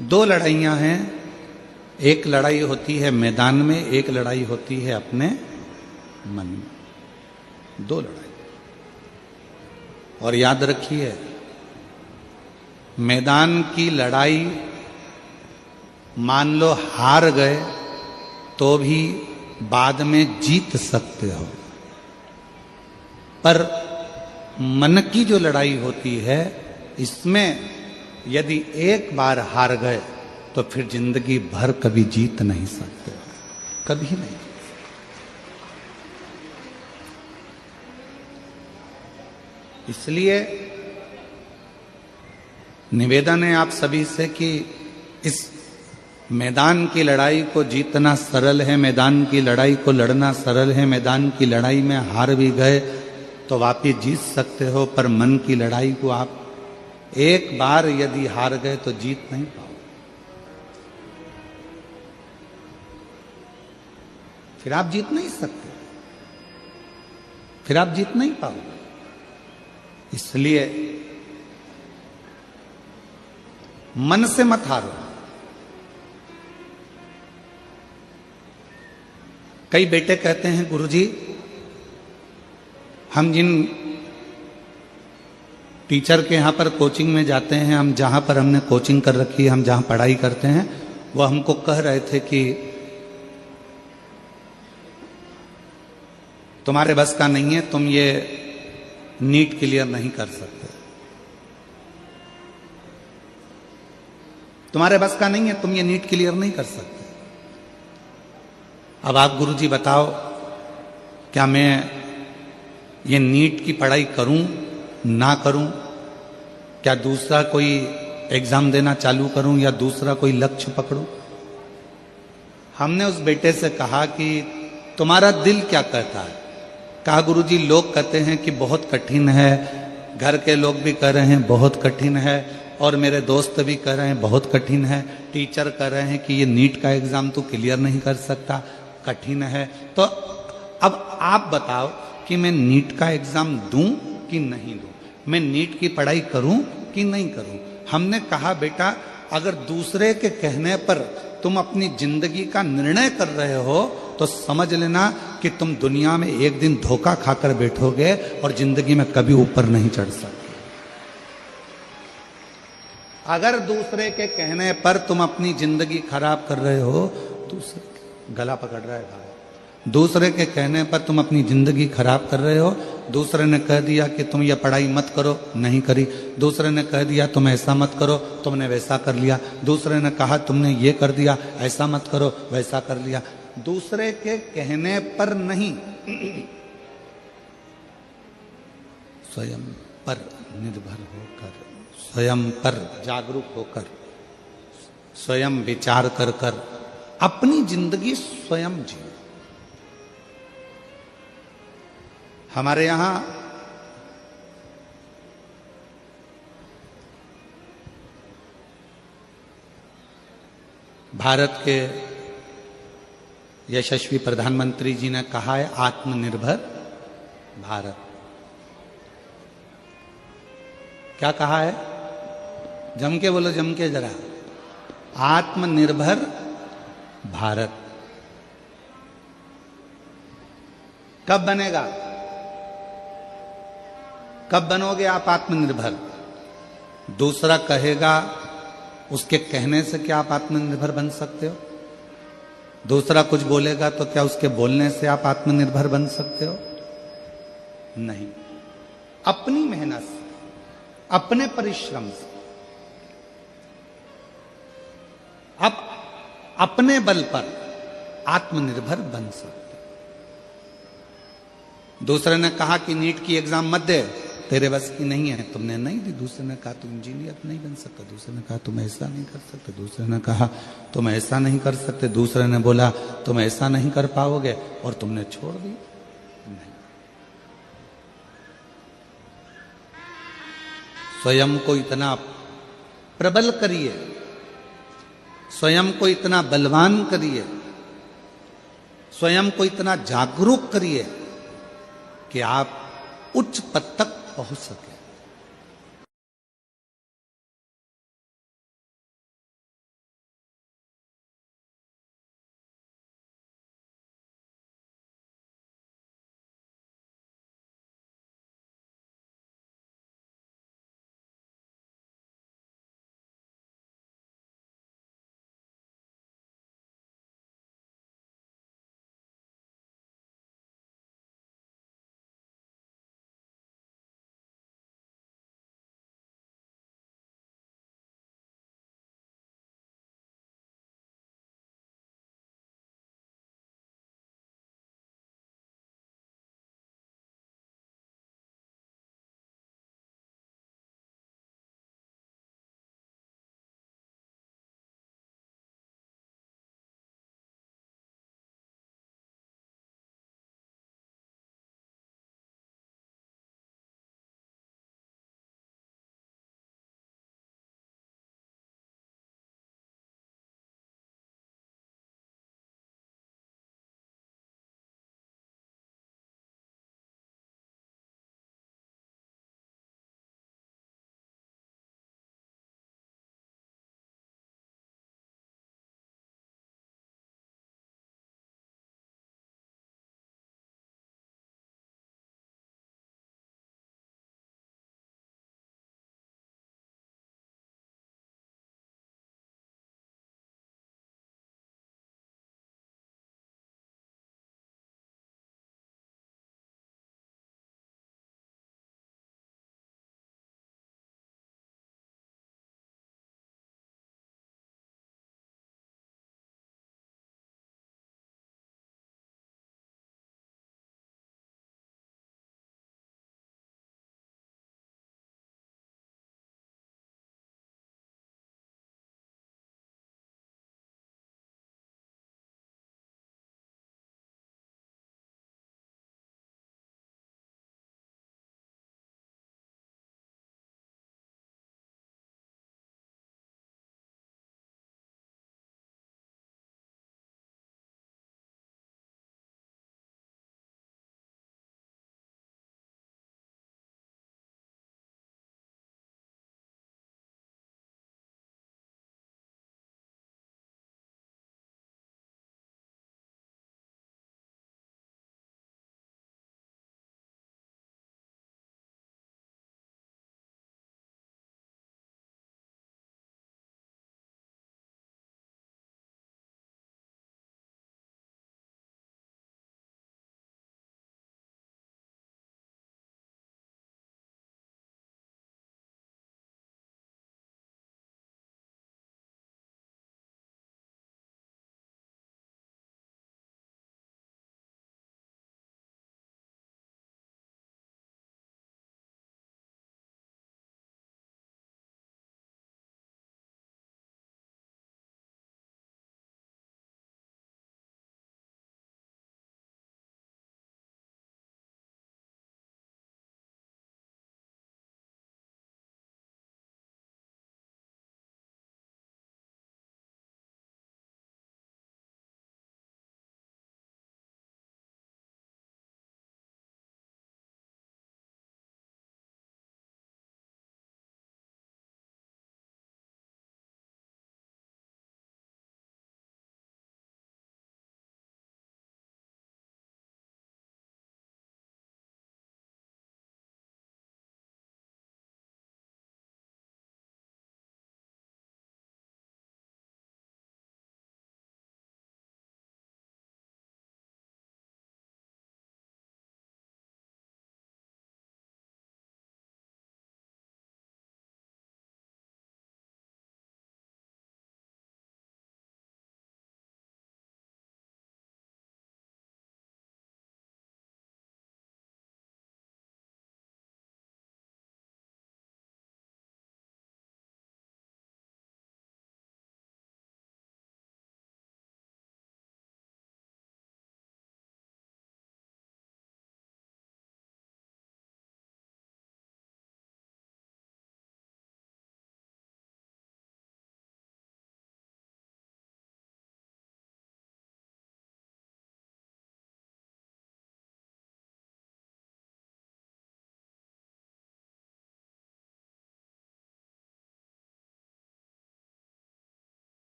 दो लड़ाइयां हैं। एक लड़ाई होती है मैदान में, एक लड़ाई होती है अपने मन में। दो लड़ाई। और याद रखिए, मैदान की लड़ाई मान लो हार गए तो भी बाद में जीत सकते हो, पर मन की जो लड़ाई होती है इसमें यदि एक बार हार गए तो फिर जिंदगी भर कभी जीत नहीं सकते, कभी नहीं। इसलिए निवेदन है आप सभी से कि इस मैदान की लड़ाई को जीतना सरल है, मैदान की लड़ाई को लड़ना सरल है। मैदान की लड़ाई में हार भी गए तो वापिस जीत सकते हो, पर मन की लड़ाई को आप एक बार यदि हार गए तो जीत नहीं पाओ, फिर आप जीत नहीं सकते, फिर आप जीत नहीं पाओगे। इसलिए मन से मत हारो। कई बेटे कहते हैं गुरुजी, हम जिन टीचर के यहां पर कोचिंग में जाते हैं, हम जहां पर हमने कोचिंग कर रखी है, हम जहां पढ़ाई करते हैं, वो हमको कह रहे थे कि तुम्हारे बस का नहीं है, तुम ये नीट क्लियर नहीं कर सकते, तुम्हारे बस का नहीं है, तुम ये नीट क्लियर नहीं कर सकते। अब आप गुरुजी बताओ, क्या मैं ये नीट की पढ़ाई करूं ना करूं? क्या दूसरा कोई एग्जाम देना चालू करूं या दूसरा कोई लक्ष्य पकड़ूं? हमने उस बेटे से कहा कि तुम्हारा दिल क्या कहता है? कहा गुरुजी, लोग कहते हैं कि बहुत कठिन है, घर के लोग भी कह रहे हैं बहुत कठिन है, और मेरे दोस्त भी कह रहे हैं बहुत कठिन है, टीचर कह रहे हैं कि ये नीट का एग्जाम तो क्लियर नहीं कर सकता, कठिन है। तो अब आप बताओ कि मैं नीट का एग्जाम दूं कि नहीं दूं, मैं नीट की पढ़ाई करूं कि नहीं करूं? हमने कहा बेटा, अगर दूसरे के कहने पर तुम अपनी जिंदगी का निर्णय कर रहे हो तो समझ लेना कि तुम दुनिया में एक दिन धोखा खाकर बैठोगे और जिंदगी में कभी ऊपर नहीं चढ़ सकते। अगर दूसरे के कहने पर तुम अपनी जिंदगी खराब कर रहे हो, दूसरे गला पकड़ रहा है भाई, दूसरे के कहने पर तुम अपनी जिंदगी खराब कर रहे हो। दूसरे ने कह दिया कि तुम ये पढ़ाई मत करो, नहीं करी। दूसरे ने कह दिया तुम ऐसा मत करो, तुमने वैसा कर लिया। दूसरे ने कहा तुमने ये कर दिया, ऐसा मत करो, वैसा कर लिया। दूसरे के कहने पर नहीं, स्वयं पर निर्भर होकर, स्वयं पर जागरूक होकर, स्वयं विचार कर कर अपनी जिंदगी स्वयं जियो। हमारे यहां भारत के यशस्वी प्रधानमंत्री जी ने कहा है आत्मनिर्भर भारत। क्या कहा है? जम के बोलो, जम के जरा। आत्मनिर्भर भारत कब बनेगा? कब बनोगे आप आत्मनिर्भर? दूसरा कहेगा, उसके कहने से क्या आप आत्मनिर्भर बन सकते हो? दूसरा कुछ बोलेगा तो क्या उसके बोलने से आप आत्मनिर्भर बन सकते हो? नहीं। अपनी मेहनत से, अपने परिश्रम से, अब अपने बल पर आत्मनिर्भर बन सकते। दूसरे ने कहा कि नीट की एग्जाम मत दे, तेरे बस की नहीं है, तुमने नहीं दी। दूसरे ने कहा तुम इंजीनियर नहीं बन सकते। दूसरे ने कहा तुम ऐसा नहीं कर सकते। दूसरे ने कहा तुम ऐसा नहीं कर सकते। दूसरे ने बोला तुम ऐसा नहीं कर पाओगे, और तुमने छोड़ दी। नहीं। स्वयं को इतना प्रबल करिए, स्वयं को इतना बलवान करिए, स्वयं को इतना जागरूक करिए कि आप उच्च पद तक पहुंच सके।